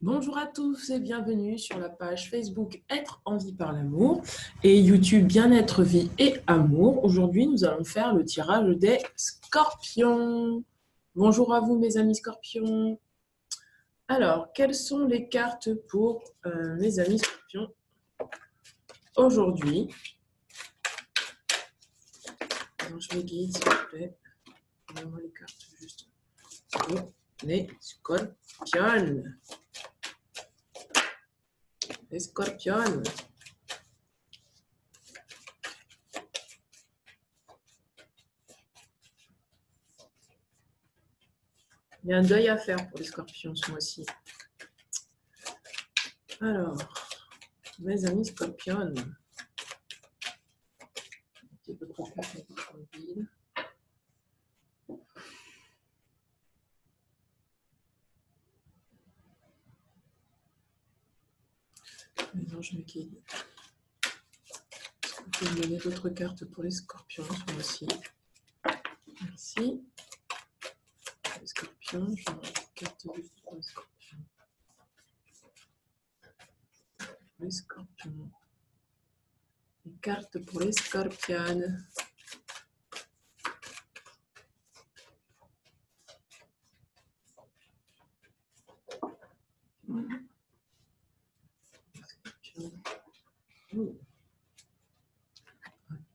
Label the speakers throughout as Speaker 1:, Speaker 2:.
Speaker 1: Bonjour à tous et bienvenue sur la page Facebook Être en vie par l'amour et YouTube Bien-être, vie et amour. Aujourd'hui, nous allons faire le tirage des scorpions. Bonjour à vous mes amis scorpions. Alors, quelles sont les cartes pour mes amis scorpions aujourd'hui? Je les guide s'il vous plaît. Donnez-moi les cartes juste pour les scorpions. Les scorpions. Il y a un deuil à faire pour les scorpions ce mois-ci. Alors, mes amis scorpions. Un petit peu trop vide. Maintenant, je me quitte. Est-ce que vous pouvez me donner d'autres cartes pour les scorpions ce mois-ci? Merci. Les scorpions, je vais une carte juste pour les scorpions. Les scorpions. Une carte pour les scorpions.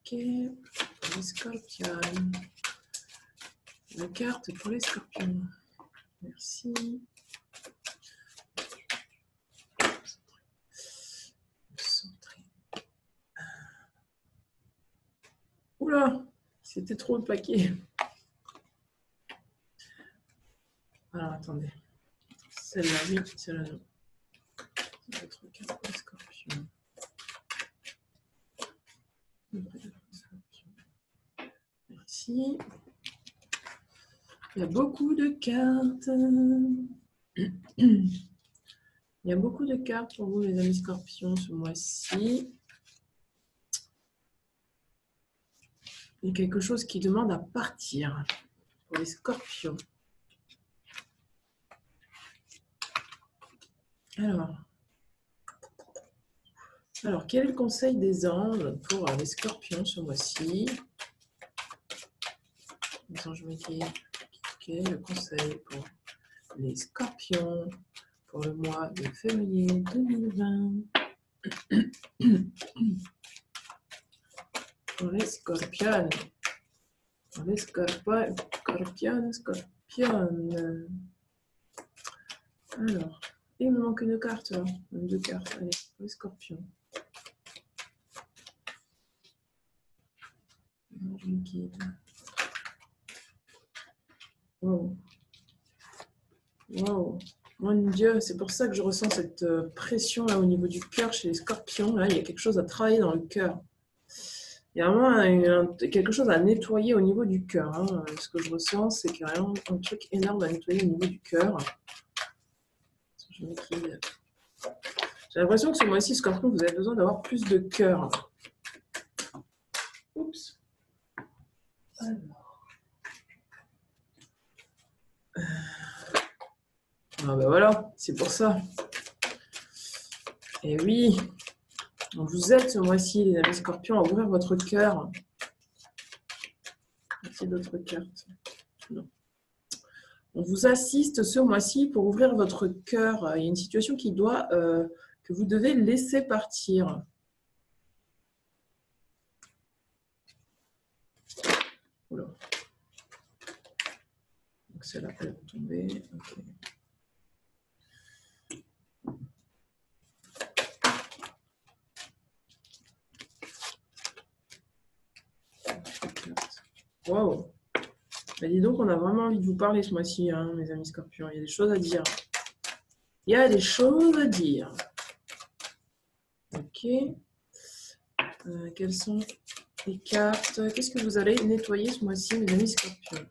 Speaker 1: Ok, les scorpions. La carte pour les scorpions. Merci. Oula, c'était trop le paquet. Alors attendez. Celle-là, oui, celle-là, non. L'autre carte pour les scorpions. Merci. Il y a beaucoup de cartes. Il y a beaucoup de cartes pour vous, les amis scorpions, ce mois-ci. Il y a quelque chose qui demande à partir pour les scorpions. Alors, quel est le conseil des anges pour les scorpions ce mois-ci? Les anges me disent, quel est le conseil pour les scorpions pour le mois de février 2020? Pour les scorpions. Pour les scorpions. Alors, il me manque une carte là. Deux cartes. Allez, pour les scorpions. Je me guide. Wow. Wow. Mon Dieu, c'est pour ça que je ressens cette pression là au niveau du cœur chez les scorpions. Là, il y a quelque chose à travailler dans le cœur. Il y a vraiment quelque chose à nettoyer au niveau du cœur. Hein. Ce que je ressens, c'est qu'il y a vraiment un truc énorme à nettoyer au niveau du cœur. J'ai l'impression que ce mois-ci, Scorpion, vous avez besoin d'avoir plus de cœur. Oups. Alors. Ah ben voilà, c'est pour ça. Et oui, donc vous êtes ce mois-ci, les amis Scorpions, à ouvrir votre cœur. Merci d'autres cartes. Non. On vous assiste ce mois-ci pour ouvrir votre cœur. Il y a une situation qui doit, que vous devez laisser partir. Oula. Donc celle-là, elle va tomber. Ok. Wow. Bah, dis donc, on a vraiment envie de vous parler ce mois-ci, hein, mes amis Scorpions. Il y a des choses à dire. Il y a des choses à dire. Ok. Quelles sont les cartes? Qu'est-ce que vous allez nettoyer ce mois-ci, mes amis Scorpions?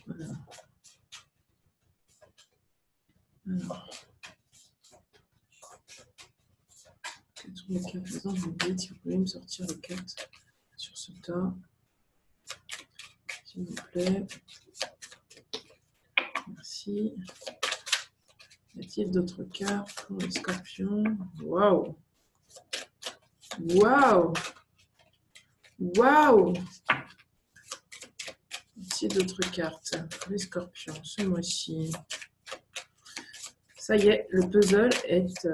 Speaker 1: Voilà. Alors. Quelles sont les cartes? Maintenant, je vous dis si vous pouvez me sortir les cartes sur ce tas. S'il vous plaît. Merci. Y a-t-il d'autres cartes pour les scorpions? Waouh! Waouh! Waouh! Y a-t-il d'autres cartes pour les scorpions ce mois-ci? Ça y est, le puzzle est...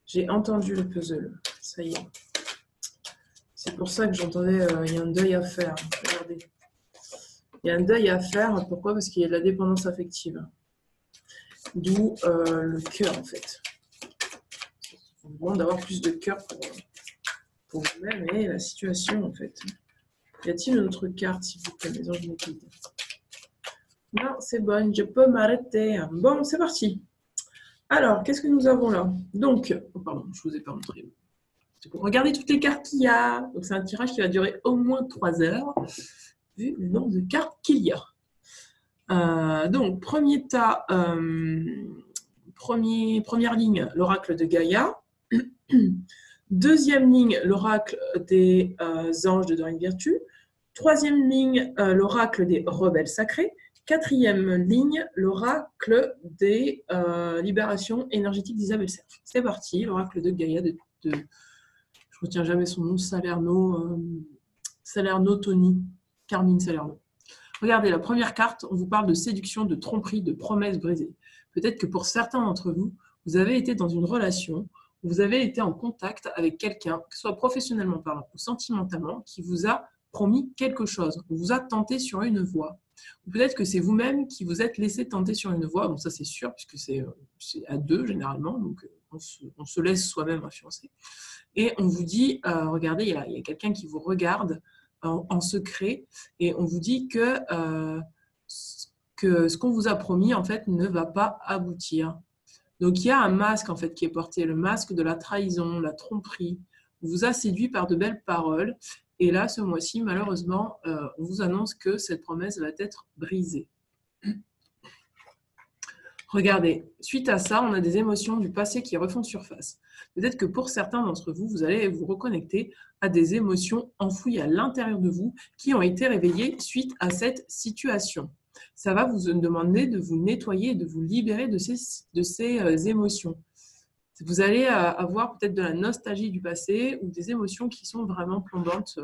Speaker 1: J'ai entendu le puzzle. Ça y est. C'est pour ça que j'entendais, il y a un deuil à faire. Regardez. Il y a un deuil à faire. Pourquoi? Parce qu'il y a de la dépendance affective. D'où le cœur, en fait. On vous demande d'avoir plus de cœur pour vous-même et la situation, en fait. Y a-t-il une autre carte, s'il vous plaît, mes anges me guident? Non, c'est bon, je peux m'arrêter. Bon, c'est parti. Alors, qu'est-ce que nous avons là? Donc, oh pardon, je ne vous ai pas montré. C'est pour regarder toutes les cartes qu'il y a. Donc, c'est un tirage qui va durer au moins 3 heures, vu le nombre de cartes qu'il y a. Donc, premier tas, première ligne, l'oracle de Gaïa. Deuxième ligne, l'oracle des anges de Dorine Virtue. Troisième ligne, l'oracle des rebelles sacrés. Quatrième ligne, l'oracle des libérations énergétiques d'Isabelle Serre. C'est parti, l'oracle de Gaïa, je ne retiens jamais son nom, Salerno Tony, Carmine Salerno. Regardez, la première carte, on vous parle de séduction, de tromperie, de promesses brisées. Peut-être que pour certains d'entre vous, vous avez été dans une relation, vous avez été en contact avec quelqu'un, que ce soit professionnellement parlant ou sentimentalement, qui vous a promis quelque chose, on vous a tenté sur une voie. Ou peut-être que c'est vous-même qui vous êtes laissé tenter sur une voie, bon ça c'est sûr, puisque c'est à deux généralement, donc on se laisse soi-même influencer. Et on vous dit, regardez, il y a quelqu'un qui vous regarde en secret, et on vous dit que ce qu'on vous a promis, en fait, ne va pas aboutir. Donc, il y a un masque, en fait, qui est porté, le masque de la trahison, la tromperie. On vous a séduit par de belles paroles. Et là, ce mois-ci, malheureusement, on vous annonce que cette promesse va être brisée. Regardez, suite à ça, on a des émotions du passé qui refont surface. Peut-être que pour certains d'entre vous, vous allez vous reconnecter à des émotions enfouies à l'intérieur de vous qui ont été réveillées suite à cette situation. Ça va vous demander de vous nettoyer et de vous libérer de ces émotions. Vous allez avoir peut-être de la nostalgie du passé ou des émotions qui sont vraiment plombantes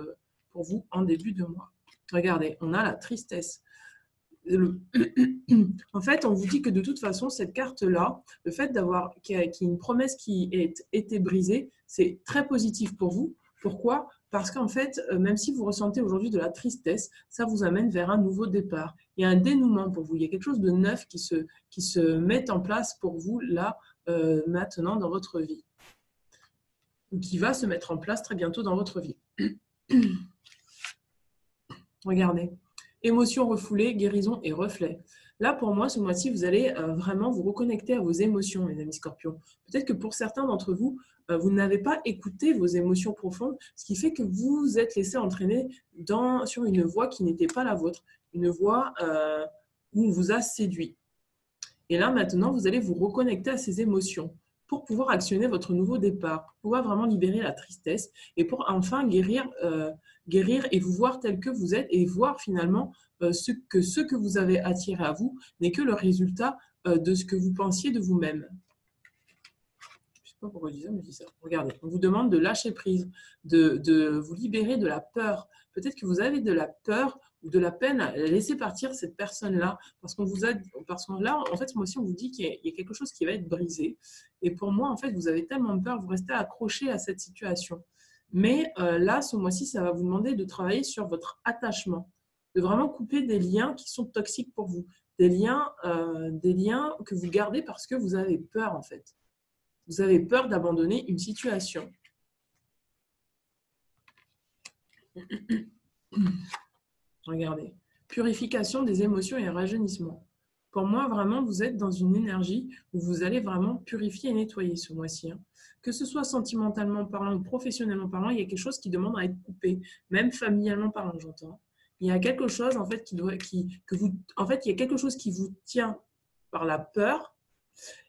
Speaker 1: pour vous en début de mois. Regardez, on a la tristesse. En fait, on vous dit que de toute façon, cette carte-là, le fait d'avoir qu'il y ait une promesse qui ait été brisée, c'est très positif pour vous. Pourquoi? Parce qu'en fait, même si vous ressentez aujourd'hui de la tristesse, ça vous amène vers un nouveau départ. Il y a un dénouement pour vous. Il y a quelque chose de neuf qui se met en place pour vous là, maintenant dans votre vie. Ou qui va se mettre en place très bientôt dans votre vie. Regardez. Émotions refoulées, guérison et reflet. Là, pour moi, ce mois-ci, vous allez vraiment vous reconnecter à vos émotions, mes amis scorpions. Peut-être que pour certains d'entre vous, vous n'avez pas écouté vos émotions profondes, ce qui fait que vous vous êtes laissé entraîner sur une voie qui n'était pas la vôtre, une voie où on vous a séduit. Et là, maintenant, vous allez vous reconnecter à ces émotions pour pouvoir actionner votre nouveau départ, pour pouvoir vraiment libérer la tristesse et pour enfin guérir et vous voir tel que vous êtes et voir finalement ce que vous avez attiré à vous n'est que le résultat de ce que vous pensiez de vous-même. Je ne sais pas pourquoi je dis ça, mais je dis ça. Regardez, on vous demande de lâcher prise, de vous libérer de la peur. Peut-être que vous avez de la peur ou de la peine à laisser partir cette personne-là, parce que là, en fait, moi aussi, on vous dit qu'il y a quelque chose qui va être brisé. Et pour moi, en fait, vous avez tellement peur, vous restez accroché à cette situation. Mais là, ce mois-ci, ça va vous demander de travailler sur votre attachement, de vraiment couper des liens qui sont toxiques pour vous, des liens que vous gardez parce que vous avez peur, en fait. Vous avez peur d'abandonner une situation. Regardez. Purification des émotions et rajeunissement. Pour moi, vraiment, vous êtes dans une énergie où vous allez vraiment purifier et nettoyer ce mois-ci. Hein. Que ce soit sentimentalement parlant ou professionnellement parlant, il y a quelque chose qui demande à être coupé, même familialement parlant, j'entends. Il y a quelque chose, en fait, il y a quelque chose qui vous tient par la peur.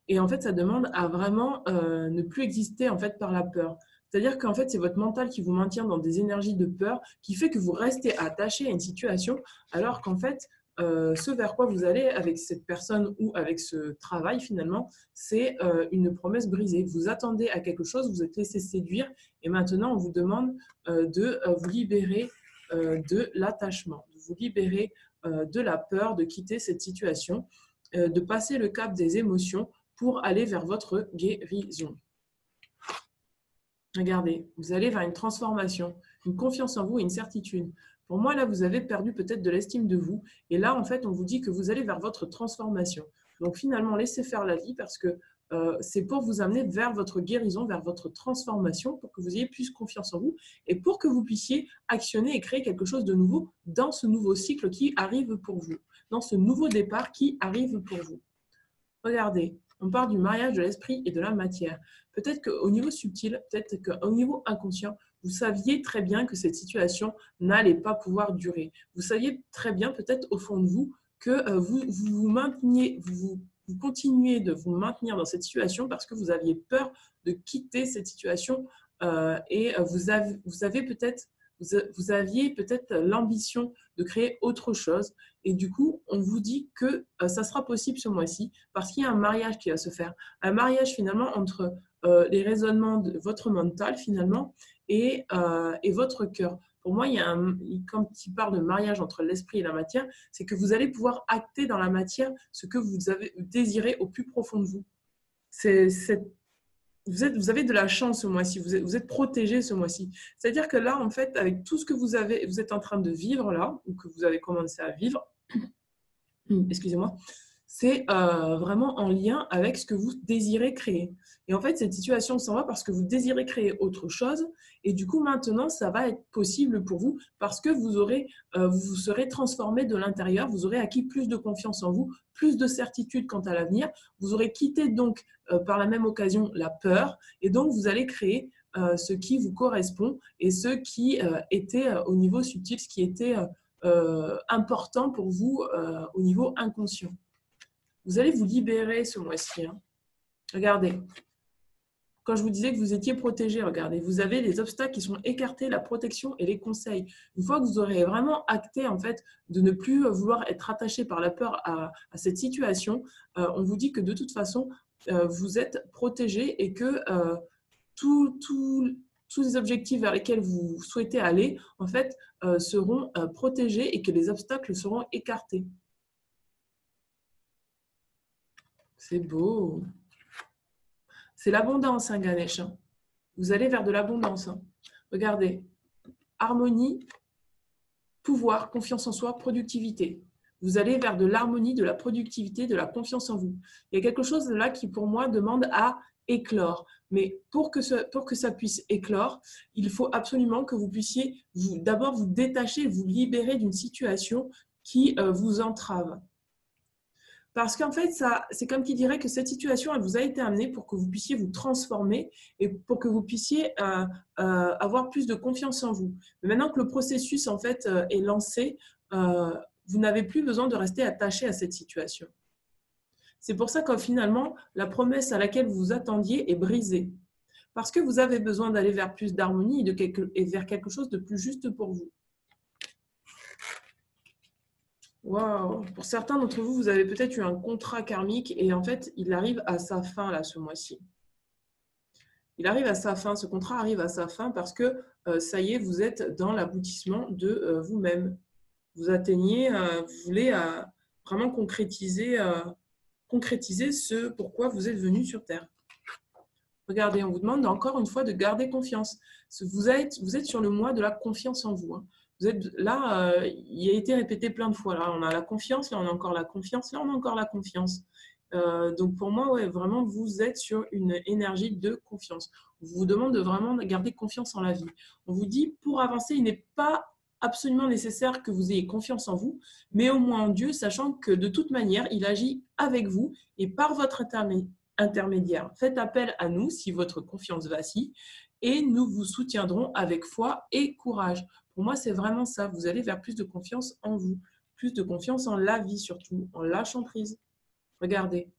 Speaker 1: Et en fait, ça demande à vraiment ne plus exister en fait par la peur. C'est-à-dire qu'en fait, c'est votre mental qui vous maintient dans des énergies de peur qui fait que vous restez attaché à une situation alors qu'en fait, ce vers quoi vous allez avec cette personne ou avec ce travail finalement, c'est une promesse brisée. Vous attendez à quelque chose, vous êtes laissé séduire et maintenant on vous demande de vous libérer de l'attachement, de vous libérer de la peur de quitter cette situation, de passer le cap des émotions pour aller vers votre guérison. Regardez, vous allez vers une transformation, une confiance en vous et une certitude. Pour moi, là, vous avez perdu peut-être de l'estime de vous. Et là, en fait, on vous dit que vous allez vers votre transformation. Donc, finalement, laissez faire la vie parce que c'est pour vous amener vers votre guérison, vers votre transformation, pour que vous ayez plus confiance en vous et pour que vous puissiez actionner et créer quelque chose de nouveau dans ce nouveau cycle qui arrive pour vous, dans ce nouveau départ qui arrive pour vous. Regardez, on parle du mariage de l'esprit et de la matière. Peut-être qu'au niveau subtil, peut-être qu'au niveau inconscient, vous saviez très bien que cette situation n'allait pas pouvoir durer. Vous saviez très bien, peut-être au fond de vous, que vous continuez de vous maintenir dans cette situation parce que vous aviez peur de quitter cette situation et vous aviez peut-être l'ambition de créer autre chose. Et du coup, on vous dit que ça sera possible ce mois-ci parce qu'il y a un mariage qui va se faire. Un mariage finalement entre les raisonnements de votre mental finalement et votre cœur. Pour moi, quand il parle de mariage entre l'esprit et la matière, c'est que vous allez pouvoir acter dans la matière ce que vous avez désiré au plus profond de vous. Vous avez de la chance ce mois-ci, vous êtes protégé ce mois-ci. C'est-à-dire que là, en fait, avec tout ce que vous êtes en train de vivre là, ou que vous avez commencé à vivre, excusez-moi, c'est vraiment en lien avec ce que vous désirez créer. Et en fait, cette situation s'en va parce que vous désirez créer autre chose. Et du coup, maintenant, ça va être possible pour vous parce que vous serez transformé de l'intérieur. Vous aurez acquis plus de confiance en vous, plus de certitude quant à l'avenir. Vous aurez quitté donc par la même occasion la peur. Et donc, vous allez créer ce qui vous correspond et ce qui était au niveau subtil, ce qui était important pour vous au niveau inconscient. Vous allez vous libérer ce mois-ci. Hein. Regardez, quand je vous disais que vous étiez protégé, regardez, vous avez les obstacles qui sont écartés, la protection et les conseils. Une fois que vous aurez vraiment acté en fait de ne plus vouloir être attaché par la peur à cette situation, on vous dit que de toute façon, vous êtes protégé et que tous les objectifs vers lesquels vous souhaitez aller, en fait, seront protégés et que les obstacles seront écartés. C'est beau. C'est l'abondance, hein, Ganesh. Hein. Vous allez vers de l'abondance. Hein. Regardez. Harmonie, pouvoir, confiance en soi, productivité. Vous allez vers de l'harmonie, de la productivité, de la confiance en vous. Il y a quelque chose là qui, pour moi, demande à éclore. Mais pour que ça puisse éclore, il faut absolument que vous puissiez d'abord vous détacher, vous libérer d'une situation qui vous entrave. Parce qu'en fait, c'est comme qui dirait que cette situation, elle vous a été amenée pour que vous puissiez vous transformer et pour que vous puissiez avoir plus de confiance en vous. Mais maintenant que le processus en fait est lancé, vous n'avez plus besoin de rester attaché à cette situation. C'est pour ça que finalement, la promesse à laquelle vous vous attendiez est brisée. Parce que vous avez besoin d'aller vers plus d'harmonie et vers quelque chose de plus juste pour vous. Wow. Pour certains d'entre vous, vous avez peut-être eu un contrat karmique et en fait, il arrive à sa fin là ce mois-ci. Il arrive à sa fin, ce contrat arrive à sa fin parce que ça y est, vous êtes dans l'aboutissement de vous-même. Vous atteignez, vous voulez vraiment concrétiser ce pourquoi vous êtes venu sur Terre. Regardez, on vous demande encore une fois de garder confiance. Vous êtes sur le mois de la confiance en vous. Hein. Vous êtes là, il a été répété plein de fois. Là, on a la confiance, là, on a encore la confiance, là, on a encore la confiance. Donc, pour moi, ouais, vraiment, vous êtes sur une énergie de confiance. On vous demande de vraiment garder confiance en la vie. On vous dit, pour avancer, il n'est pas absolument nécessaire que vous ayez confiance en vous, mais au moins en Dieu, sachant que de toute manière, il agit avec vous et par votre intermédiaire. Faites appel à nous si votre confiance vacille et nous vous soutiendrons avec foi et courage. Pour moi, c'est vraiment ça. Vous allez vers plus de confiance en vous, plus de confiance en la vie surtout, en lâchant prise. Regardez.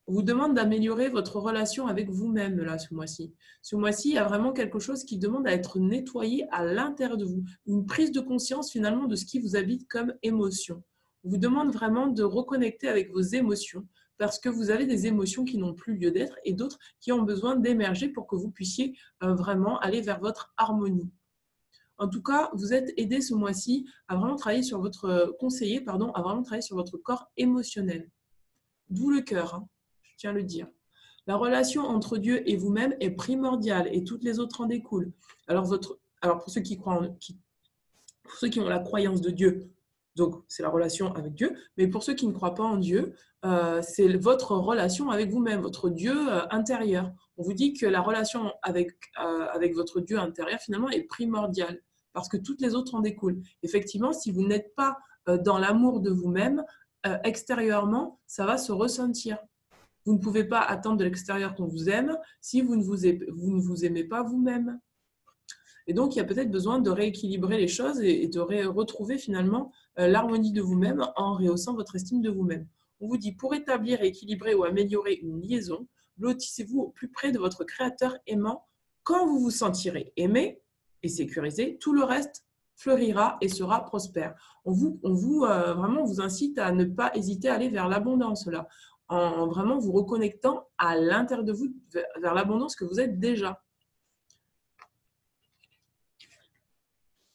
Speaker 1: On vous demande d'améliorer votre relation avec vous-même là ce mois-ci. Ce mois-ci, il y a vraiment quelque chose qui demande à être nettoyé à l'intérieur de vous. Une prise de conscience finalement de ce qui vous habite comme émotion. On vous demande vraiment de reconnecter avec vos émotions parce que vous avez des émotions qui n'ont plus lieu d'être et d'autres qui ont besoin d'émerger pour que vous puissiez vraiment aller vers votre harmonie. En tout cas, vous êtes aidé ce mois-ci à vraiment travailler sur votre conseiller, pardon, à vraiment travailler sur votre corps émotionnel. D'où le cœur, hein, je tiens à le dire. La relation entre Dieu et vous-même est primordiale et toutes les autres en découlent. Alors pour ceux qui croient pour ceux qui ont la croyance de Dieu, donc c'est la relation avec Dieu, mais pour ceux qui ne croient pas en Dieu, c'est votre relation avec vous-même, votre Dieu intérieur. On vous dit que la relation avec votre Dieu intérieur, finalement, est primordiale, parce que toutes les autres en découlent. Effectivement, si vous n'êtes pas dans l'amour de vous-même, extérieurement, ça va se ressentir. Vous ne pouvez pas attendre de l'extérieur qu'on vous aime si vous ne vous aimez pas vous-même. Et donc, il y a peut-être besoin de rééquilibrer les choses et de retrouver finalement l'harmonie de vous-même en rehaussant votre estime de vous-même. On vous dit, pour établir, équilibrer ou améliorer une liaison, lotissez-vous au plus près de votre créateur aimant. Quand vous vous sentirez aimé et sécurisé, tout le reste fleurira et sera prospère. On vous incite à ne pas hésiter à aller vers l'abondance là, en vraiment vous reconnectant à l'intérieur de vous vers l'abondance que vous êtes déjà.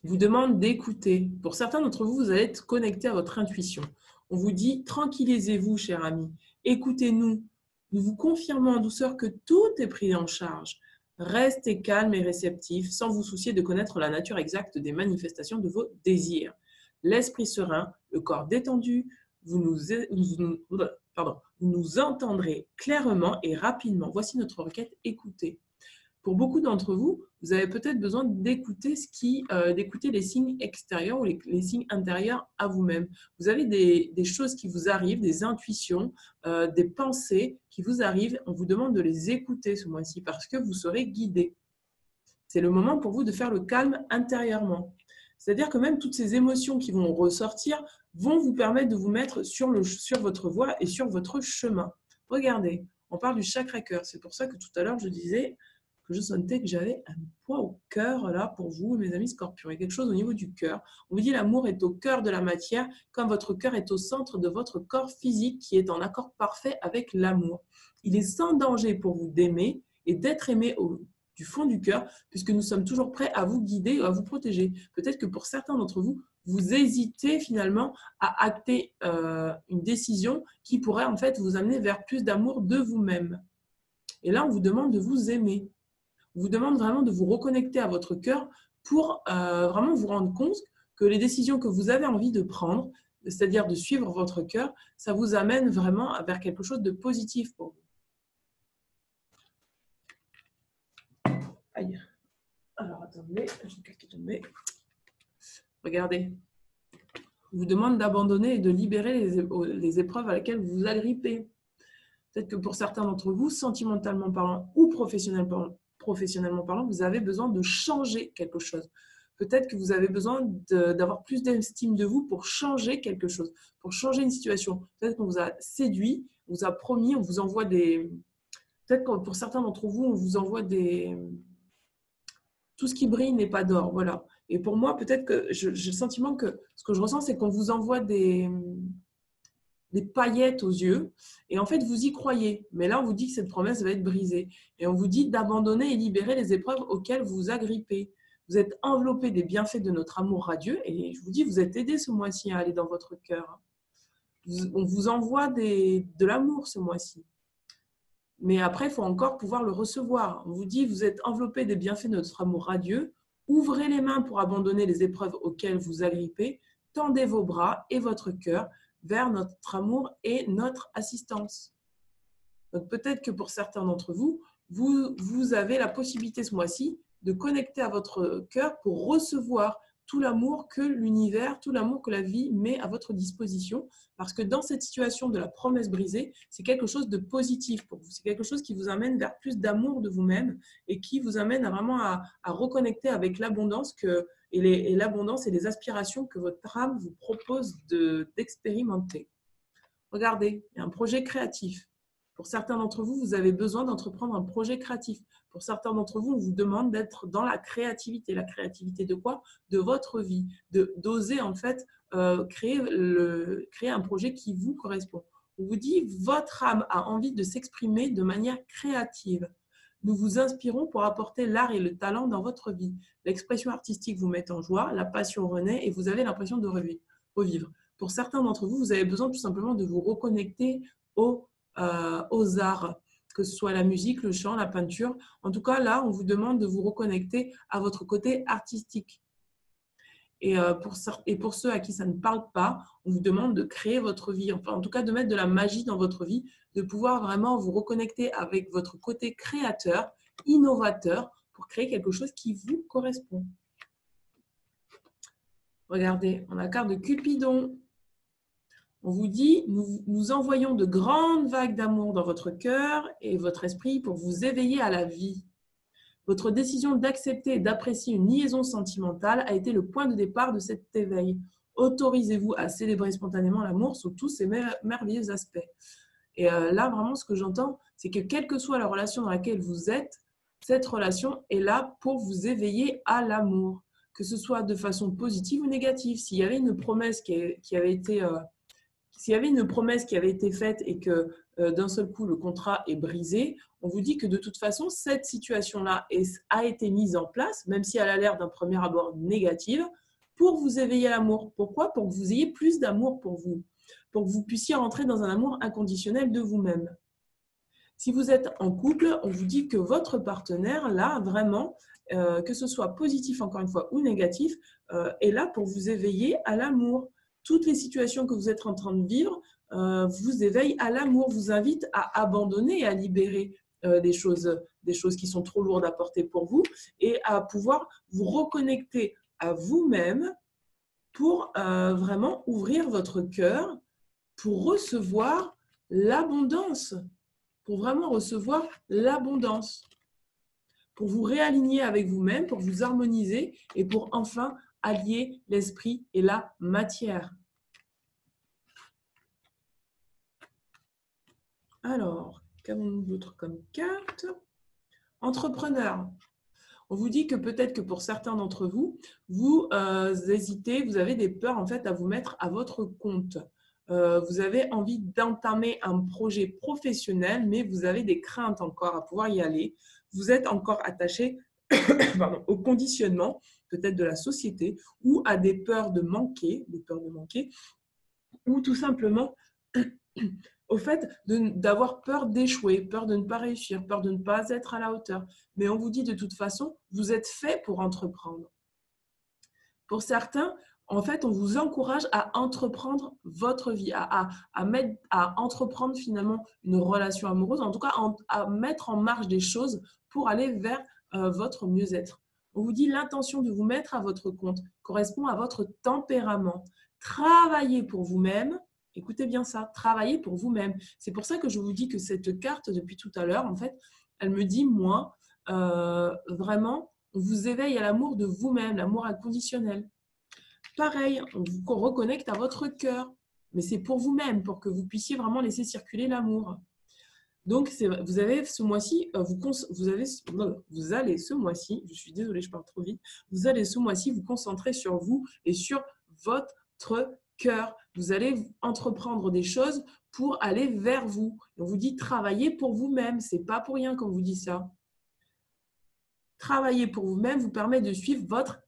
Speaker 1: Vous demande d'écouter. Pour certains d'entre vous, vous allez être connecté à votre intuition. On vous dit, tranquillisez-vous, cher ami. Écoutez-nous. Nous vous confirmons en douceur que tout est pris en charge. Restez calme et réceptif, sans vous soucier de connaître la nature exacte des manifestations de vos désirs. L'esprit serein, le corps détendu, vous nous entendrez clairement et rapidement. Voici notre requête, écoutez. Pour beaucoup d'entre vous, vous avez peut-être besoin d'écouter d'écouter les signes extérieurs ou les signes intérieurs à vous-même. Vous avez des choses qui vous arrivent, des intuitions, des pensées qui vous arrivent. On vous demande de les écouter ce mois-ci parce que vous serez guidé. C'est le moment pour vous de faire le calme intérieurement. C'est-à-dire que même toutes ces émotions qui vont ressortir vont vous permettre de vous mettre sur votre voie et sur votre chemin. Regardez, on parle du chakra cœur. C'est pour ça que tout à l'heure, je disais que je sentais que j'avais un poids au cœur là pour vous, mes amis scorpions. Il y a quelque chose au niveau du cœur. On vous dit l'amour est au cœur de la matière, comme votre cœur est au centre de votre corps physique qui est en accord parfait avec l'amour. Il est sans danger pour vous d'aimer et d'être aimé du fond du cœur, puisque nous sommes toujours prêts à vous guider, à vous protéger. Peut-être que pour certains d'entre vous, vous hésitez finalement à acter une décision qui pourrait en fait vous amener vers plus d'amour de vous-même. Et là, on vous demande de vous aimer. On vous demande vraiment de vous reconnecter à votre cœur pour vraiment vous rendre compte que les décisions que vous avez envie de prendre, c'est-à-dire de suivre votre cœur, ça vous amène vraiment vers quelque chose de positif pour vous. Aïe. Alors, attendez, j'ai une casquette tombée. Regardez. On vous demande d'abandonner et de libérer les épreuves à laquelle vous vous agrippez. Peut-être que pour certains d'entre vous, sentimentalement parlant ou professionnellement parlant, vous avez besoin de changer quelque chose. Peut-être que vous avez besoin d'avoir plus d'estime de vous pour changer quelque chose, pour changer une situation. Peut-être qu'on vous a séduit, on vous a promis, on vous envoie des... Peut-être que pour certains d'entre vous, on vous envoie des... Tout ce qui brille n'est pas d'or, voilà. Et pour moi, peut-être que j'ai le sentiment que ce que je ressens, c'est qu'on vous envoie des paillettes aux yeux, et en fait, vous y croyez. Mais là, on vous dit que cette promesse va être brisée. Et on vous dit d'abandonner et libérer les épreuves auxquelles vous vous agrippez. Vous êtes enveloppé des bienfaits de notre amour radieux, et je vous dis, vous êtes aidé ce mois-ci à aller dans votre cœur. On vous envoie de l'amour ce mois-ci. Mais après, il faut encore pouvoir le recevoir. On vous dit, vous êtes enveloppé des bienfaits de notre amour radieux. Ouvrez les mains pour abandonner les épreuves auxquelles vous agrippez. Tendez vos bras et votre cœur vers notre amour et notre assistance. Donc peut-être que pour certains d'entre vous, vous avez la possibilité ce mois-ci de connecter à votre cœur pour recevoir tout l'amour que l'univers, tout l'amour que la vie met à votre disposition. Parce que dans cette situation de la promesse brisée, c'est quelque chose de positif pour vous. C'est quelque chose qui vous amène vers plus d'amour de vous-même et qui vous amène à reconnecter avec l'abondance et l'abondance et les aspirations que votre âme vous propose d'expérimenter. Regardez, il y a un projet créatif. Pour certains d'entre vous, vous avez besoin d'entreprendre un projet créatif. Pour certains d'entre vous, on vous demande d'être dans la créativité. La créativité de quoi? De votre vie, d'oser en fait créer un projet qui vous correspond. On vous dit, votre âme a envie de s'exprimer de manière créative. Nous vous inspirons pour apporter l'art et le talent dans votre vie. L'expression artistique vous met en joie, la passion renaît et vous avez l'impression de revivre. Pour certains d'entre vous, vous avez besoin tout simplement de vous reconnecter aux arts, que ce soit la musique, le chant, la peinture. En tout cas, là, on vous demande de vous reconnecter à votre côté artistique. Et pour ceux à qui ça ne parle pas, on vous demande de créer votre vie, enfin en tout cas de mettre de la magie dans votre vie, de pouvoir vraiment vous reconnecter avec votre côté créateur, innovateur, pour créer quelque chose qui vous correspond. Regardez, on a la carte de Cupidon. On vous dit, nous envoyons de grandes vagues d'amour dans votre cœur et votre esprit pour vous éveiller à la vie. Votre décision d'accepter et d'apprécier une liaison sentimentale a été le point de départ de cet éveil. Autorisez-vous à célébrer spontanément l'amour sous tous ses merveilleux aspects. Et là, vraiment, ce que j'entends, c'est que quelle que soit la relation dans laquelle vous êtes, cette relation est là pour vous éveiller à l'amour, que ce soit de façon positive ou négative. S'il y avait une promesse qui avait été faite et que d'un seul coup le contrat est brisé, on vous dit que de toute façon, cette situation-là a été mise en place, même si elle a l'air d'un premier abord négative, pour vous éveiller à l'amour. Pourquoi? Pour que vous ayez plus d'amour pour vous puissiez rentrer dans un amour inconditionnel de vous-même. Si vous êtes en couple, on vous dit que votre partenaire, là, vraiment, que ce soit positif, encore une fois, ou négatif, est là pour vous éveiller à l'amour. Toutes les situations que vous êtes en train de vivre vous éveillent à l'amour, vous invitent à abandonner et à libérer des choses qui sont trop lourdes à porter pour vous et à pouvoir vous reconnecter à vous-même pour vraiment ouvrir votre cœur pour recevoir l'abondance, pour vraiment recevoir l'abondance, pour vous réaligner avec vous-même, pour vous harmoniser et pour enfin allier l'esprit et la matière. Alors, qu'avons-nous d'autre comme carte? Entrepreneur. On vous dit que peut-être que pour certains d'entre vous, vous hésitez, vous avez des peurs en fait à vous mettre à votre compte. Vous avez envie d'entamer un projet professionnel, mais vous avez des craintes encore à pouvoir y aller. Vous êtes encore attaché au conditionnement peut-être de la société ou à des peurs de manquer, ou tout simplement au fait d'avoir peur d'échouer, peur de ne pas réussir, peur de ne pas être à la hauteur. Mais on vous dit de toute façon, vous êtes fait pour entreprendre. Pour certains, en fait, on vous encourage à entreprendre votre vie, à entreprendre finalement une relation amoureuse, en tout cas à mettre en marche des choses pour aller vers votre mieux-être. On vous dit l'intention de vous mettre à votre compte correspond à votre tempérament. Travaillez pour vous-même. Écoutez bien ça, travaillez pour vous-même. C'est pour ça que je vous dis que cette carte, depuis tout à l'heure, en fait, elle me dit, moi, vraiment, on vous éveille à l'amour de vous-même, l'amour inconditionnel. Pareil, on vous reconnecte à votre cœur, mais c'est pour vous-même, pour que vous puissiez vraiment laisser circuler l'amour. Donc, vous avez ce mois-ci, vous allez ce mois-ci, je suis désolée, je parle trop vite, vous allez ce mois-ci vous concentrer sur vous et sur votre cœur. Vous allez entreprendre des choses pour aller vers vous. Et on vous dit travailler pour vous-même, c'est pas pour rien qu'on vous dit ça. Travailler pour vous-même vous permet de suivre votre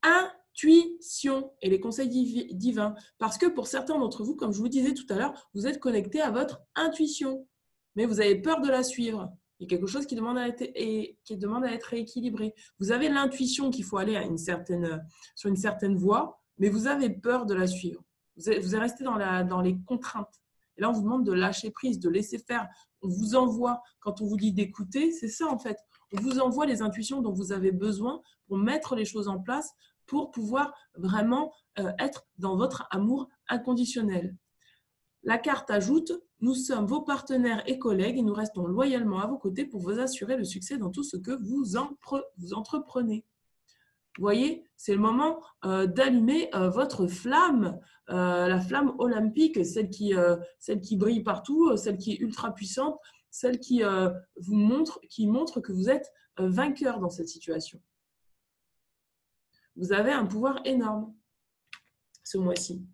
Speaker 1: intuition et les conseils divins. Parce que pour certains d'entre vous, comme je vous disais tout à l'heure, vous êtes connecté à votre intuition, mais vous avez peur de la suivre. Il y a quelque chose qui demande à être rééquilibré. Vous avez l'intuition qu'il faut aller sur une certaine voie, mais vous avez peur de la suivre. Vous êtes resté dans les contraintes. Et là, on vous demande de lâcher prise, de laisser faire. On vous envoie, quand on vous dit d'écouter, c'est ça en fait. On vous envoie les intuitions dont vous avez besoin pour mettre les choses en place, pour pouvoir vraiment être dans votre amour inconditionnel. La carte ajoute « Nous sommes vos partenaires et collègues et nous restons loyalement à vos côtés pour vous assurer le succès dans tout ce que vous entreprenez. » Vous voyez, c'est le moment d'allumer votre flamme, la flamme olympique, celle qui brille partout, celle qui est ultra puissante, celle qui montre que vous êtes vainqueur dans cette situation. Vous avez un pouvoir énorme ce mois-ci.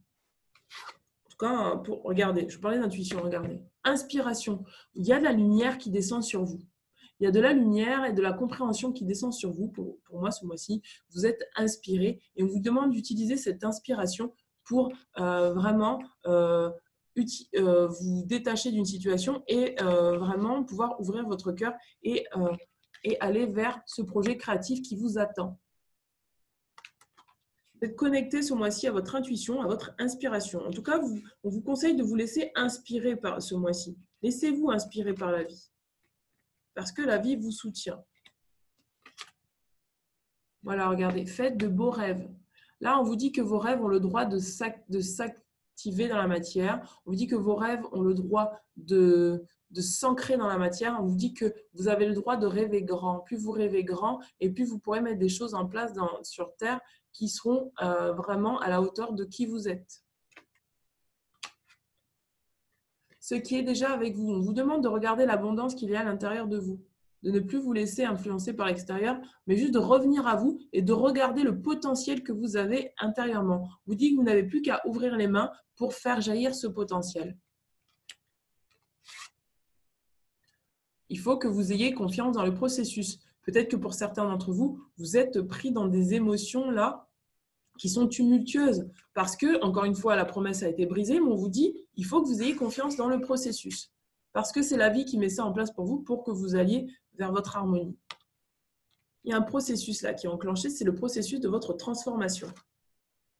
Speaker 1: En tout cas, regardez, je parlais d'intuition, regardez. Inspiration, il y a de la lumière qui descend sur vous. Il y a de la lumière et de la compréhension qui descend sur vous. Pour moi, ce mois-ci, vous êtes inspiré et on vous demande d'utiliser cette inspiration pour vraiment vous détacher d'une situation et vraiment pouvoir ouvrir votre cœur et aller vers ce projet créatif qui vous attend. Vous êtes connecté ce mois-ci à votre intuition, à votre inspiration. En tout cas, on vous conseille de vous laisser inspirer par ce mois-ci. Laissez-vous inspirer par la vie. Parce que la vie vous soutient. Voilà, regardez, faites de beaux rêves. Là, on vous dit que vos rêves ont le droit de s'activer dans la matière. On vous dit que vos rêves ont le droit de s'ancrer dans la matière. On vous dit que vous avez le droit de rêver grand. Plus vous rêvez grand, et plus vous pourrez mettre des choses en place sur Terre qui seront vraiment à la hauteur de qui vous êtes. Ce qui est déjà avec vous. On vous demande de regarder l'abondance qu'il y a à l'intérieur de vous, de ne plus vous laisser influencer par l'extérieur, mais juste de revenir à vous et de regarder le potentiel que vous avez intérieurement. On vous dit que vous n'avez plus qu'à ouvrir les mains pour faire jaillir ce potentiel. Il faut que vous ayez confiance dans le processus. Peut-être que pour certains d'entre vous, vous êtes pris dans des émotions là qui sont tumultueuses parce que, encore une fois, la promesse a été brisée, mais on vous dit, il faut que vous ayez confiance dans le processus parce que c'est la vie qui met ça en place pour vous pour que vous alliez vers votre harmonie. Il y a un processus là qui est enclenché, c'est le processus de votre transformation.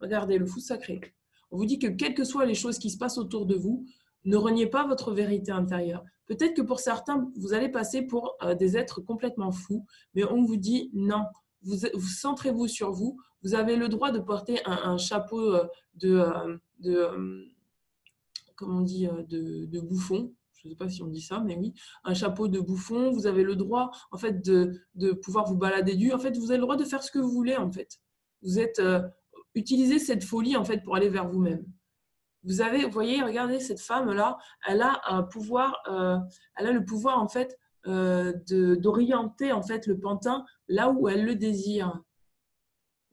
Speaker 1: Regardez, le fou sacré. On vous dit que quelles que soient les choses qui se passent autour de vous, ne reniez pas votre vérité intérieure. Peut-être que pour certains, vous allez passer pour des êtres complètement fous, mais on vous dit non. Vous centrez-vous sur vous. Vous avez le droit de porter un chapeau comment on dit, de bouffon. Je ne sais pas si on dit ça, mais oui, un chapeau de bouffon. Vous avez le droit, en fait, de pouvoir vous balader nu. En fait, vous avez le droit de faire ce que vous voulez, en fait. Vous êtes utilisez cette folie, en fait, pour aller vers vous-même. Vous voyez, regardez cette femme-là, elle a un pouvoir, elle a le pouvoir, en fait, d'orienter, en fait, le pantin là où elle le désire.